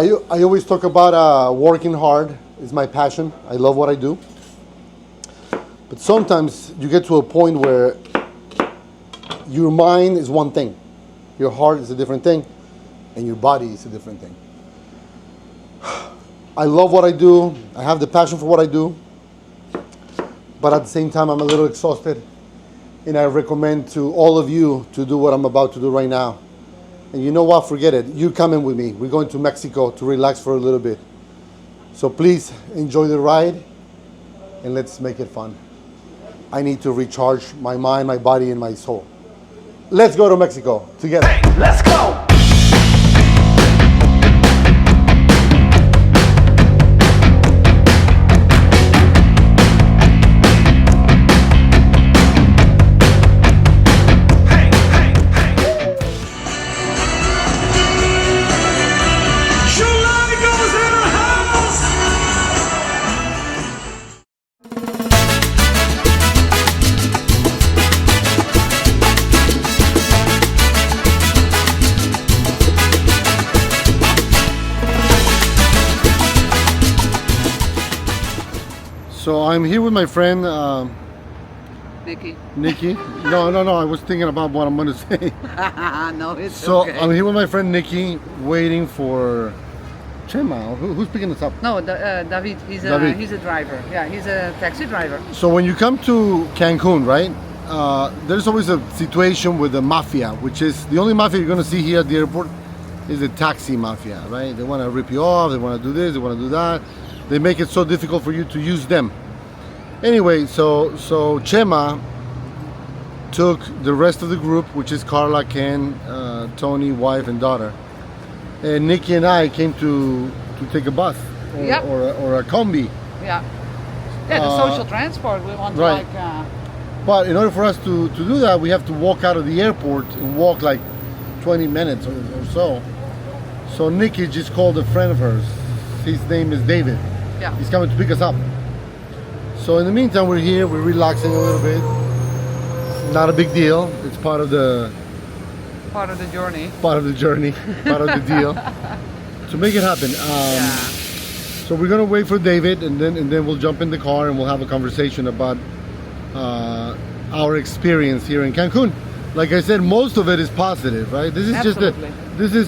I always talk about working hard is my passion. I love what I do. But sometimes you get to a point where your mind is one thing, your heart is a different thing, and your body is a different thing. I love what I do. I have the passion for what I do. But at the same time, I'm a little exhausted. And I recommend to all of you to do what I'm about to do right now. And you know what? Forget it. You're coming with me. We're going to Mexico to relax for a little bit. So please enjoy the ride and let's make it fun. I need to recharge my mind, my body, and my soul. Let's go to Mexico together. Hey, let's go! So I'm here with my friend Nikki. Nikki. No, I was thinking about what I'm going to say. No, it's So okay. I'm here with my friend Nikki, waiting for Chema. Who's picking us up? No, David. David. He's a driver. Yeah, he's a taxi driver. So when you come to Cancun, right? There's always a situation with the mafia, which is the only mafia you're going to see here at the airport is the taxi mafia, right? They want to rip you off. They want to do this. They want to do that. They make it so difficult for you to use them. Anyway, so Chema took the rest of the group, which is Carla, Ken, Tony, wife, and daughter. And Nikki and I came to take a bus or, Yep. or a combi. Yeah. Yeah, the social transport. We want right. like. But in order for us to do that, we have to walk out of the airport and walk like 20 minutes or so. So Nikki just called a friend of hers. His name is David. Yeah. He's coming to pick us up. So in the meantime, we're here, we're relaxing a little bit. Not a big deal. It's part of the journey. part of the journey, part of the deal. To make it happen. Yeah. So we're gonna wait for David, and then we'll jump in the car and we'll have a conversation about our experience here in Cancun. Like I said, most of it is positive, right? This is Absolutely.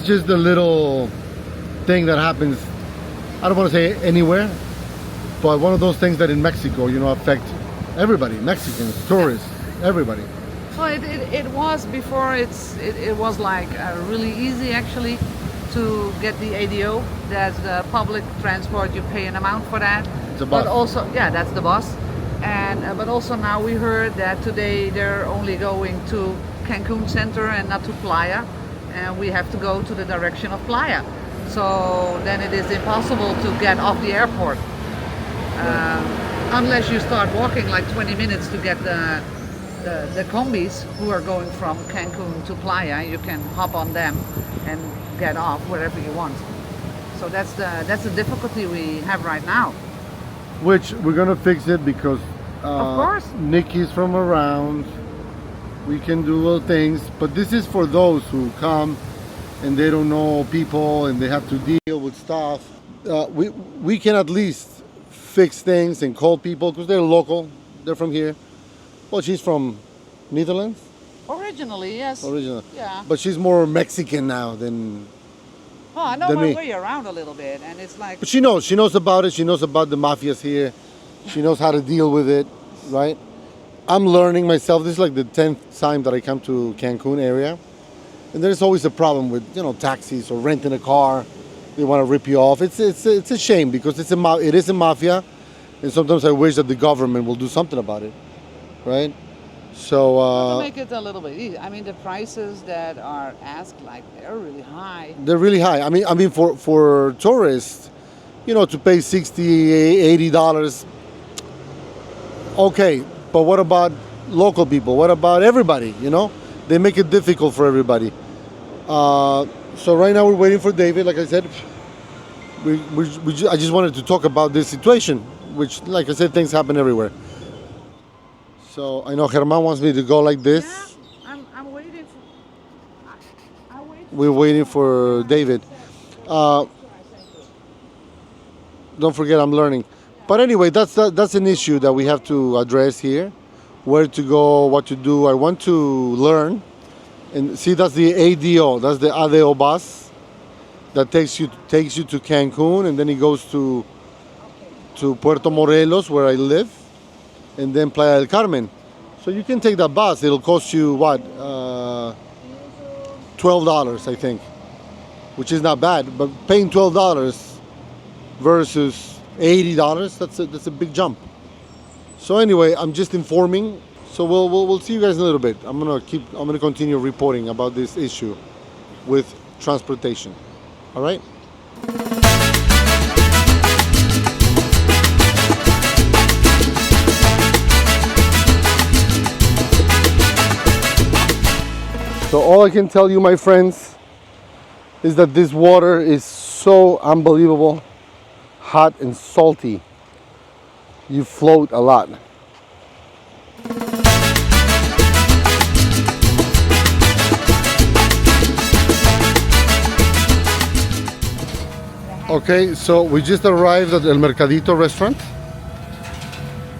just a little thing that happens. I don't want to say anywhere, but one of those things that in Mexico, affect everybody, Mexicans, tourists, everybody. Well, it was before. It was like really easy actually to get the ADO. That's the public transport. You pay an amount for that. It's a bus. But also, yeah, that's the bus. And but also now we heard that today they're only going to Cancun Center and not to Playa, and we have to go to the direction of Playa. So then it is impossible to get off the airport unless you start walking like 20 minutes to get the combis who are going from Cancun to Playa. You can hop on them and get off wherever you want. So that's the difficulty we have right now. Which we're gonna fix it because Of course. Nikki's from around. We can do little things, but this is for those who come and they don't know people and they have to deal with stuff. We can at least fix things and call people because they're local. They're from here. Well, she's from Netherlands. Originally, yes. Original. Yeah. But she's more Mexican now than. Oh, I know than my me. way around a little bit, and it's like. But she knows about it. She knows about the mafias here. She knows how to deal with it, right? I'm learning myself. This is like the 10th time that I come to Cancun area. And there's always a problem with, taxis or renting a car. They want to rip you off. It's a shame because it is a mafia. And sometimes I wish that the government will do something about it, right? So To make it a little bit easy. I mean, the prices that are asked, they're really high. they're really high. I mean for tourists, to pay $60, $80. Okay, but what about local people? What about everybody? They make it difficult for everybody. So right now we're waiting for David. Like I said, I just wanted to talk about this situation, which, like I said, things happen everywhere. So I know Germán wants me to go like this. Yeah, I'm waiting for. We're waiting for David. don't forget I'm learning. But anyway, that's an issue that we have to address here. Where to go, what to do. I want to learn. And see, that's the ADO. That's the ADO bus that takes you to Cancun, and then it goes to Puerto Morelos, where I live, and then Playa del Carmen. So you can take that bus. It'll cost you what, $12, I think, which is not bad. But paying $12 versus $80, that's a big jump. So anyway, I'm just informing. So we'll see you guys in a little bit. I'm gonna continue reporting about this issue with transportation. All right. So all I can tell you, my friends, is that this water is so unbelievable, hot and salty. You float a lot. Okay, so we just arrived at El Mercadito restaurant.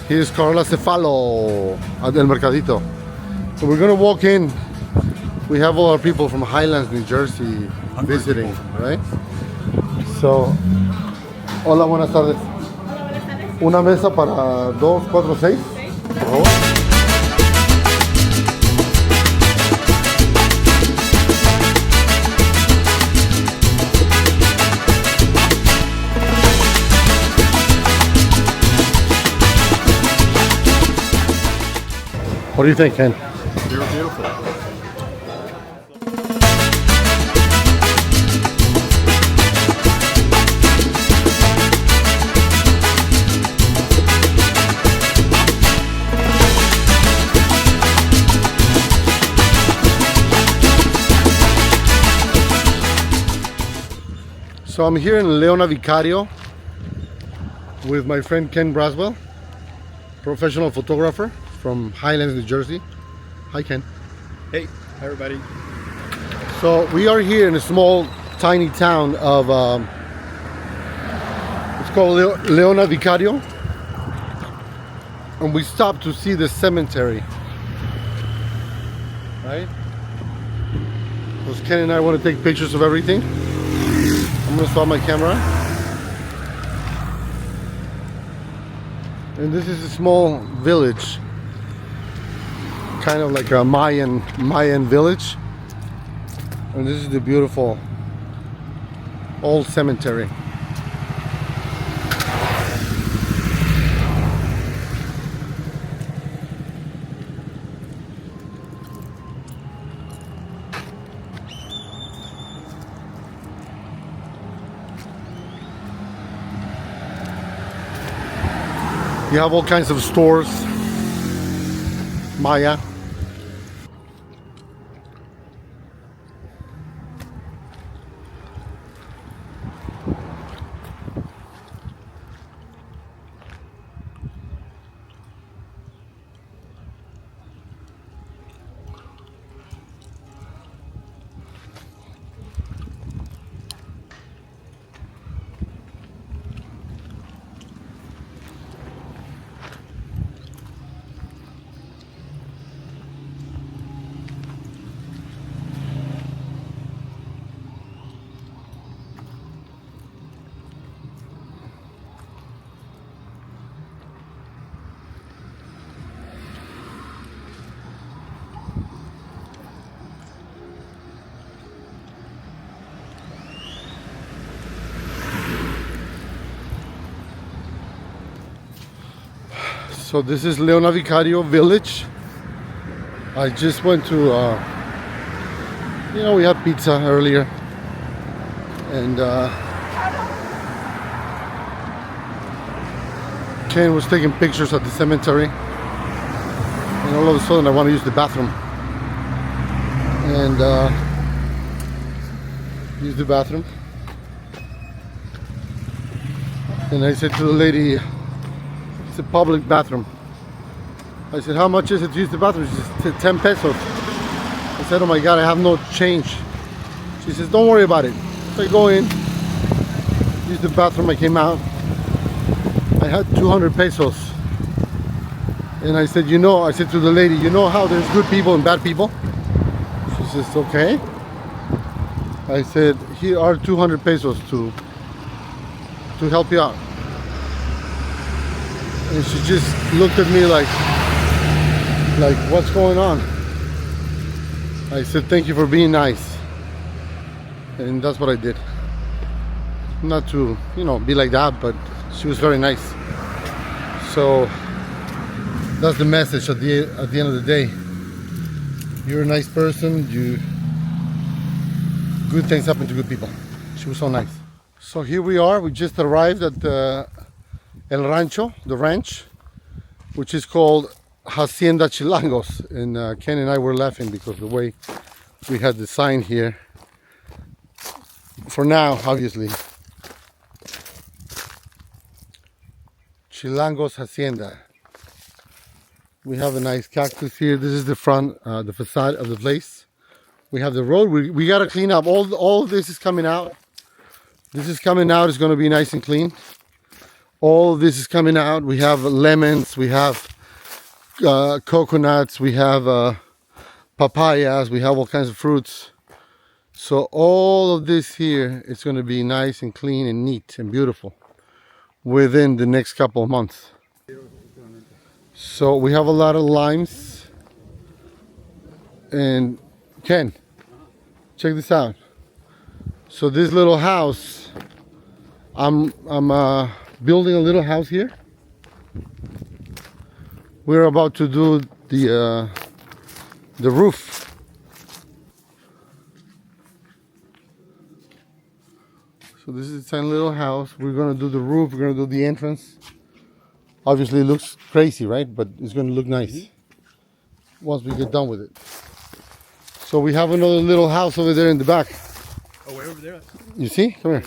Here's Carla Cefalo at El Mercadito. So we're gonna walk in. We have all our people from Highlands, New Jersey visiting, right? So, hola, buenas tardes. Una mesa para 2, 4, 6, por favor. What do you think, Ken? They're beautiful. So I'm here in Leona Vicario with my friend Ken Braswell, professional photographer from Highlands, New Jersey. Hi, Ken. Hey, hi everybody. So we are here in a small, tiny town of, it's called Leona Vicario, and we stopped to see the cemetery, right? Because Ken and I want to take pictures of everything. I'm going to stop my camera. And this is a small village, kind of like a Mayan village. And this is the beautiful old cemetery. You have all kinds of stores, Maya. So this is Leona Vicario village. I just went to, we had pizza earlier, and Ken was taking pictures at the cemetery, and all of a sudden I want to use the bathroom, and use the bathroom, and I said to the lady, it's a public bathroom. I said, how much is it to use the bathroom? She said, 10 pesos. I said, oh my God, I have no change. She says, don't worry about it. So I go in, use the bathroom, I came out, I had 200 pesos. And I said, I said to the lady, you know how there's good people and bad people? She says, okay. I said, here are 200 pesos to help you out. And she just looked at me like what's going on? I said, thank you for being nice. And that's what I did. Not to, be like that, but she was very nice. So that's the message at the end of the day. You're a nice person. Good things happen to good people. She was so nice. So here we are. We just arrived at the El Rancho, the ranch, which is called Hacienda Chilangos. And Ken and I were laughing because the way we had the sign here. For now, obviously. Chilangos Hacienda. We have a nice cactus here. This is the front, the facade of the place. We have the road. We gotta clean up. All this is coming out. This is coming out. It's gonna be nice and clean. All this is coming out. We have lemons. We have coconuts. We have papayas. We have all kinds of fruits. So all of this here is gonna be nice and clean and neat and beautiful within the next couple of months. So we have a lot of limes. And Ken, check this out. So this little house, I'm building a little house here. We're about to do the roof. So this is a tiny little house. We're gonna do the roof. We're gonna do the entrance. Obviously it looks crazy, right? But it's gonna look nice once we get done with it. So we have another little house over there in the back. Oh, way over there? You see? Come here.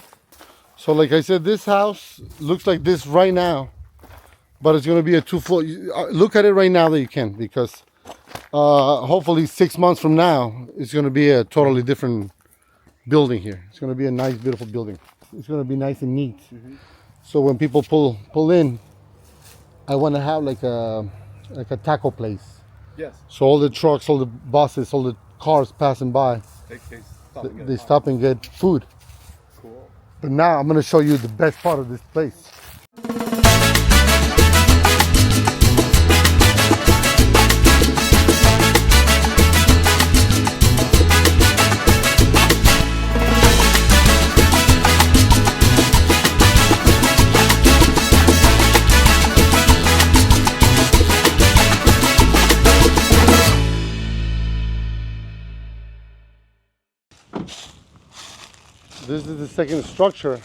So like I said, this house looks like this right now, but it's gonna be a 2-floor. Look at it right now that you can, because hopefully 6 months from now, it's gonna be a totally different building here. It's gonna be a nice, beautiful building. It's gonna be nice and neat. So when people pull in, I want to have like a taco place. Yes. So all the trucks, all the buses, all the cars passing by, they stop and get food. Cool. But now I'm going to show you the best part of this place. This is the second structure.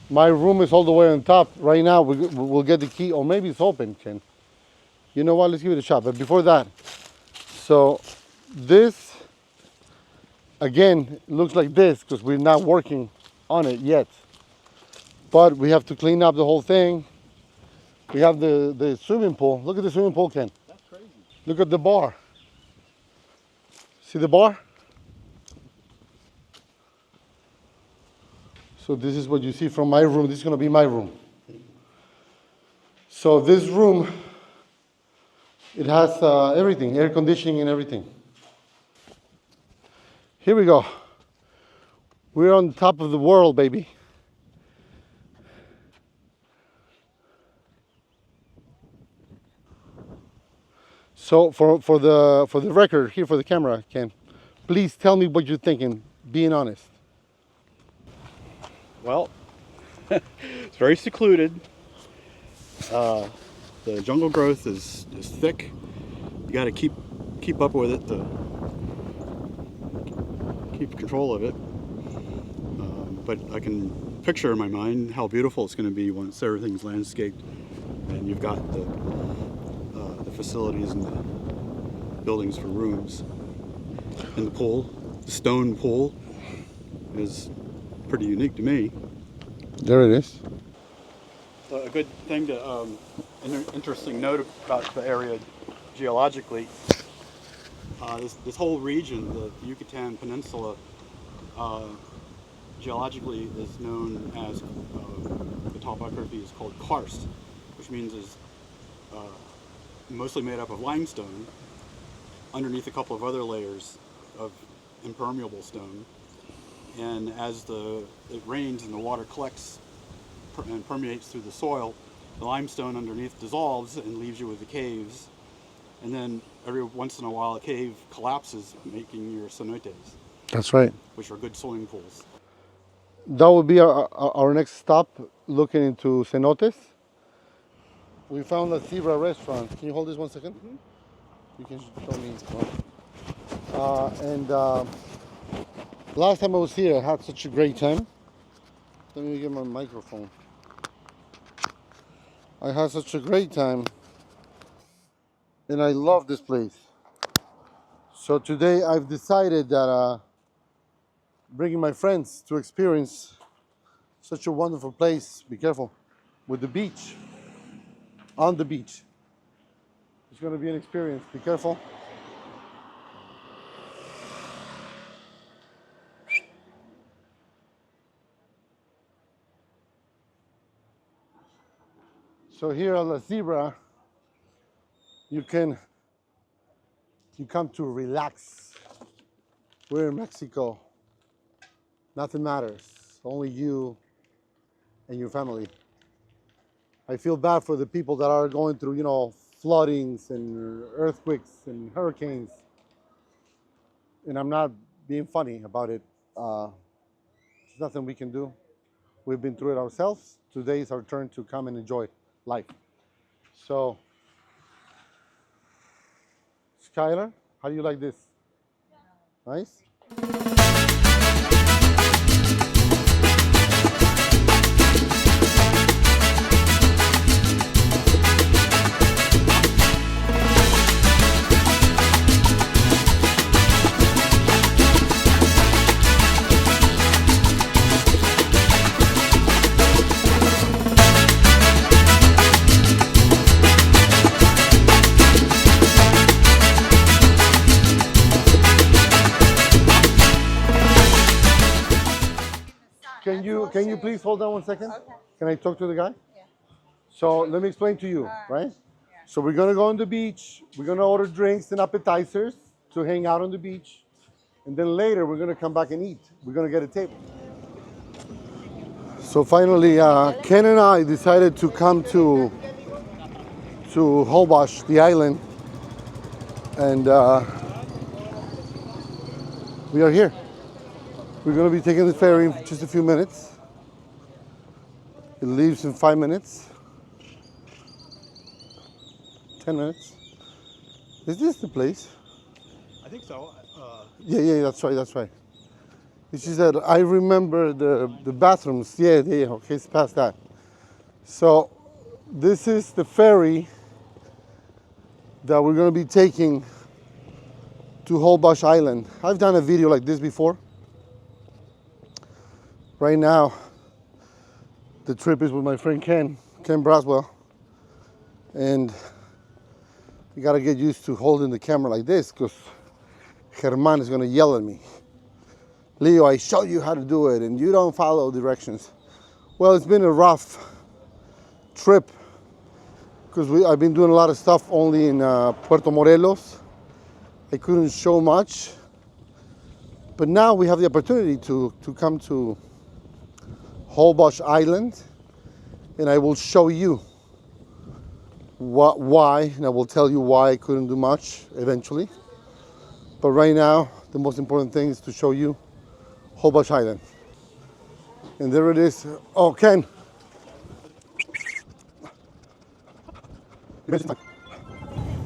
My room is all the way on top. Right now, we'll get the key, or maybe it's open, Ken. You know what? Let's give it a shot. But before that, so this, again, looks like this because we're not working on it yet. But we have to clean up the whole thing. We have the swimming pool. Look at the swimming pool, Ken. That's crazy. Look at the bar. See the bar? So this is what you see from my room. This is going to be my room. So this room, it has everything, air conditioning and everything. Here we go. We're on top of the world, baby. So for the record, here for the camera, Ken, please tell me what you're thinking, being honest. Well, it's very secluded. The jungle growth is thick. You got to keep up with it to keep control of it. But I can picture in my mind how beautiful it's going to be once everything's landscaped and you've got the facilities and the buildings for rooms. And the pool, the stone pool, is pretty unique to me. There it is. A good thing to, interesting note about the area geologically, this whole region, the Yucatan Peninsula, geologically is known as, the topography is called karst, which means is mostly made up of limestone underneath a couple of other layers of impermeable stone. And as it rains and the water collects and permeates through the soil, the limestone underneath dissolves and leaves you with the caves. And then every once in a while a cave collapses, making your cenotes, That's right. which are good swimming pools. That would be our next stop, looking into cenotes. We found a zebra restaurant. Can you hold this 1 second? You can show me. Last time I was here, I had such a great time. Let me get my microphone. I had such a great time, and I love this place. So today I've decided that bringing my friends to experience such a wonderful place. Be careful with the beach. On the beach. It's going to be an experience. Be careful. So here on La Zebra, you come to relax. We're in Mexico. Nothing matters. Only you and your family. I feel bad for the people that are going through, floodings and earthquakes and hurricanes. And I'm not being funny about it. There's nothing we can do. We've been through it ourselves. Today is our turn to come and enjoy life. So, Skylar, how do you like this? Nice? Can you please hold on 1 second? Okay. Can I talk to the guy? Yeah. So let me explain to you, right? Yeah. So we're gonna go on the beach. We're gonna order drinks and appetizers to hang out on the beach, and then later we're gonna come back and eat. We're gonna get a table. So finally, Ken and I decided to come to Holbox, the island, and we are here. We're going to be taking the ferry in just a few minutes. It leaves in 5 minutes. 10 minutes. Is this the place? I think so. Yeah, that's right. She said, I remember the bathrooms. Yeah, okay, it's past that. So this is the ferry that we're going to be taking to Holbox Island. I've done a video like this before. Right now, the trip is with my friend Ken Braswell, and you gotta get used to holding the camera like this because Germán is gonna yell at me. Leo, I showed you how to do it and you don't follow directions. Well, it's been a rough trip because I've been doing a lot of stuff only in Puerto Morelos. I couldn't show much, but now we have the opportunity to come to Holbox Island, and I will show you why, and I will tell you why I couldn't do much eventually. But right now, the most important thing is to show you Holbox Island. And there it is. Oh, Ken.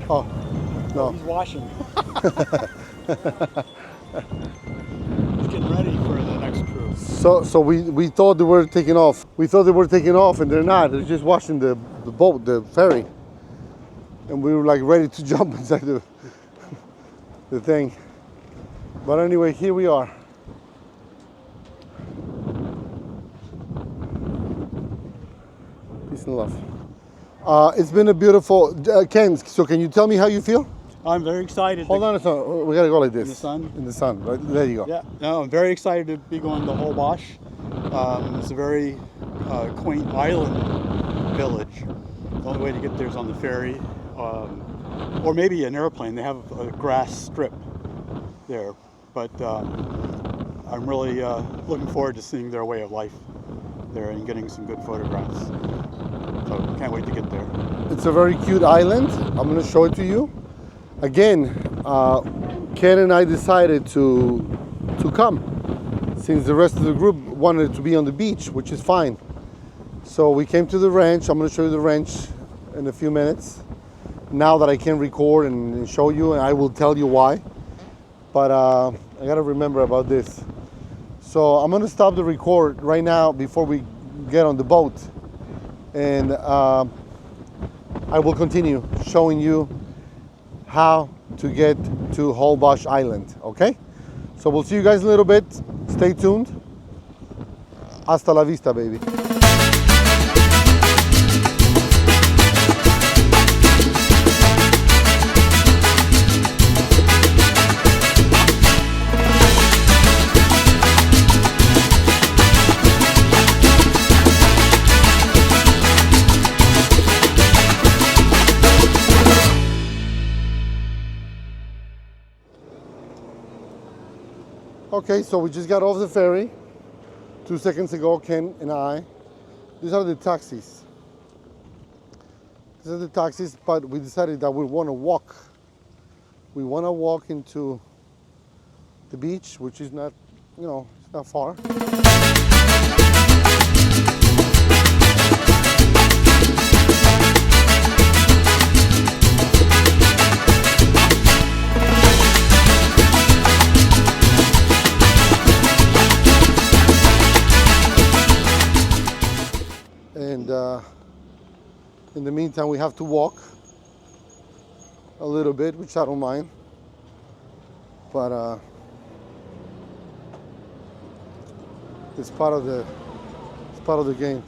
Oh, no. He's washing. He's getting ready for the next cruise. So we thought they were taking off. We thought they were taking off, and they're not. They're just washing the boat, the ferry. And we were like ready to jump inside the thing. But anyway, here we are. Peace and love. It's been a beautiful, Ken, so can you tell me how you feel? I'm very excited. Hold on a second. We gotta go like this. In the sun? In the sun. Right there you go. Yeah, no, I'm very excited to be going to Holbox. It's a very quaint island village. The only way to get there is on the ferry, or maybe an airplane. They have a grass strip there, but I'm really looking forward to seeing their way of life there and getting some good photographs. So can't wait to get there. It's a very cute island. I'm gonna show it to you. Again, Ken and I decided to come since the rest of the group wanted to be on the beach, which is fine. So we came to the ranch. I'm gonna show you the ranch in a few minutes. Now that I can record and show you, and I will tell you why. But I gotta remember about this. So I'm gonna stop the record right now before we get on the boat. And I will continue showing you how to get to Holbox Island, okay? So we'll see you guys in a little bit. Stay tuned. Hasta la vista, baby. Okay, so we just got off the ferry 2 seconds ago, Ken and I. These are the taxis. These are the taxis, but we decided that we want to walk. We want to walk into the beach, which is not, you know, it's not far. And in the meantime, we have to walk a little bit, which I don't mind. But it's part of the game.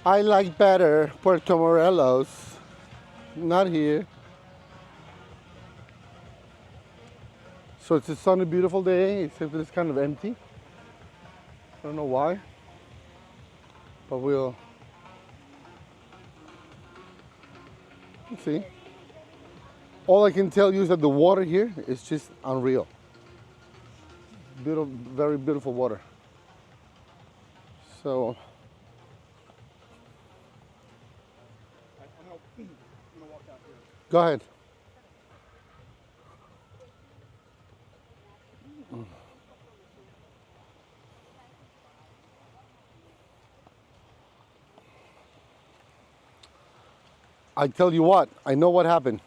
I like better Puerto Morelos, not here. So it's a sunny, beautiful day, except that it's kind of empty. I don't know why, but we'll see. All I can tell you is that the water here is just unreal. Beautiful, very beautiful water. So I'm gonna walk out here. go ahead. I tell you what, I know what happened.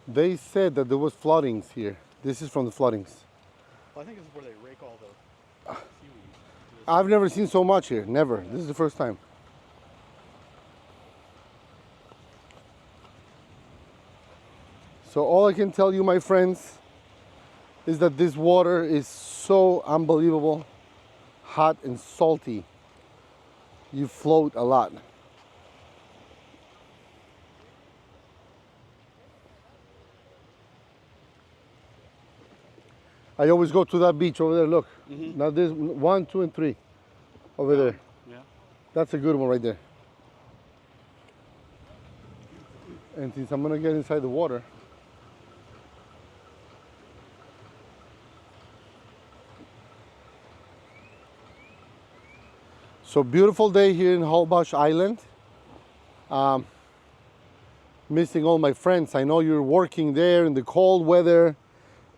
They said that there was floodings here. This is from the floodings. Well, I think this is where they rake all the seaweed. I've never seen so much here, never. This is the first time. So all I can tell you, my friends, is that this water is so unbelievable, hot and salty. You float a lot. I always go to that beach over there, look. Now there's 1, 2, and 3 over there. Yeah. That's a good one right there. And since I'm gonna get inside the water, so beautiful day here in Holbox Island. Missing all my friends. I know you're working there in the cold weather.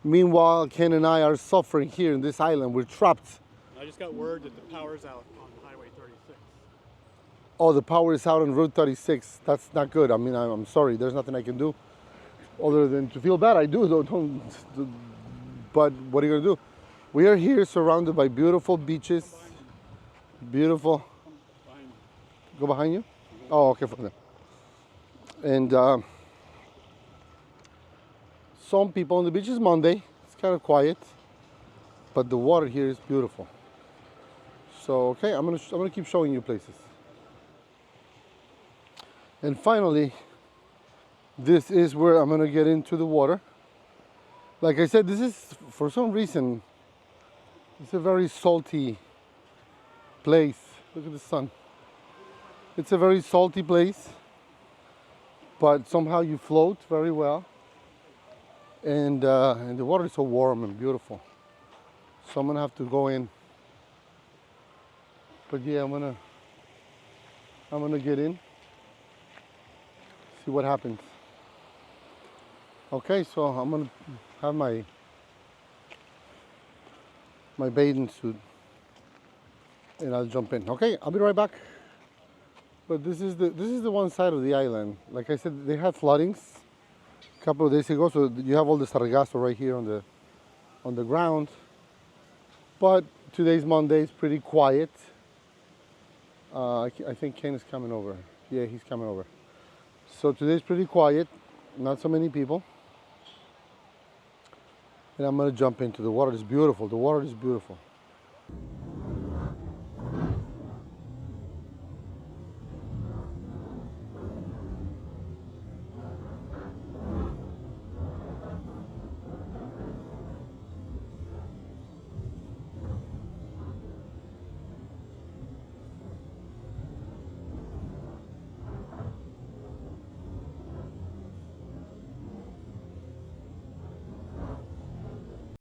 Meanwhile, Ken and I are suffering here in this island. We're trapped. I just got word that the power's out on Highway 36. Oh, the power is out on Route 36. That's not good. I mean, I'm sorry. There's nothing I can do other than to feel bad. I do, though. But what are you going to do? We are here surrounded by beautiful beaches. Beautiful. Behind me. Go behind you? Oh, okay. From there. And some people on the beach is Monday. It's kind of quiet. But the water here is beautiful. So, okay, I'm gonna keep showing you places. And finally, this is where I'm gonna get into the water. Like I said, this is, for some reason, it's a very salty place. Look at the sun. It's a very salty place, but somehow you float very well. And the water is so warm and beautiful. So I'm gonna have to go in. But yeah, I'm gonna get in. See what happens. Okay, so I'm gonna have my bathing suit and I'll jump in. Okay, I'll be right back. But this is the one side of the island. Like I said, they had floodings a couple of days ago, so you have all the sargasso right here on the ground. But today's Monday is pretty quiet. I think Ken is coming over. Yeah, he's coming over. So today's pretty quiet, not so many people. And I'm gonna jump into the water. It's beautiful. The water is beautiful.